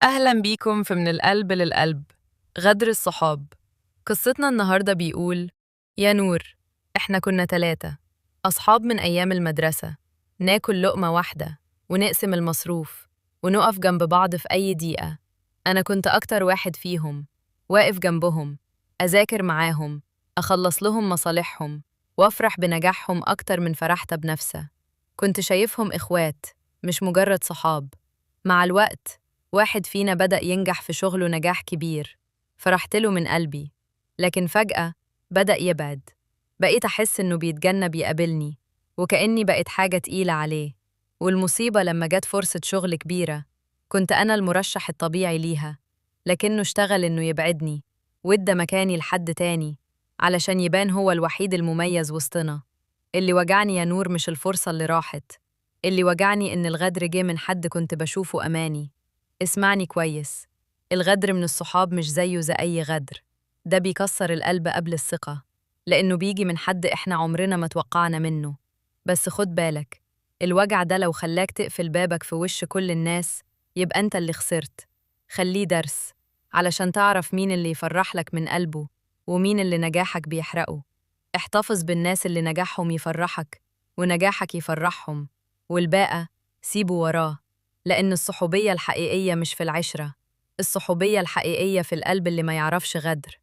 أهلا بيكم في من القلب للقلب. غدر الصحاب. قصتنا النهاردة بيقول: يا نور، إحنا كنا 3 أصحاب من أيام المدرسة، ناكل لقمة واحدة ونقسم المصروف ونقف جنب بعض في أي دقيقة. أنا كنت أكتر واحد فيهم، واقف جنبهم، أذاكر معاهم، أخلص لهم مصالحهم، وأفرح بنجاحهم أكتر من فرحت بنفسه. كنت شايفهم إخوات، مش مجرد صحاب. مع الوقت واحد فينا بدأ ينجح في شغله نجاح كبير، فرحت له من قلبي. لكن فجأة بدأ يبعد، بقيت أحس إنه بيتجنب يقابلني، وكأني بقيت حاجة تقيلة عليه. والمصيبة لما جت فرصة شغل كبيرة، كنت أنا المرشح الطبيعي ليها، لكنه اشتغل إنه يبعدني وادى مكاني لحد تاني علشان يبان هو الوحيد المميز وسطنا. اللي وجعني يا نور مش الفرصة اللي راحت، اللي وجعني إن الغدر جه من حد كنت بشوفه أماني. اسمعني كويس، الغدر من الصحاب مش زي أي غدر. ده بيكسر القلب قبل الثقة، لأنه بيجي من حد إحنا عمرنا ما توقعنا منه. بس خد بالك، الوجع ده لو خلاك تقفل بابك في وش كل الناس، يبقى أنت اللي خسرت. خليه درس، علشان تعرف مين اللي يفرح لك من قلبه ومين اللي نجاحك بيحرقه. احتفظ بالناس اللي نجاحهم يفرحك ونجاحك يفرحهم، والباقي سيبه وراه. لأن الصحوبية الحقيقية مش في العشرة، الصحوبية الحقيقية في القلب اللي ما يعرفش غدر.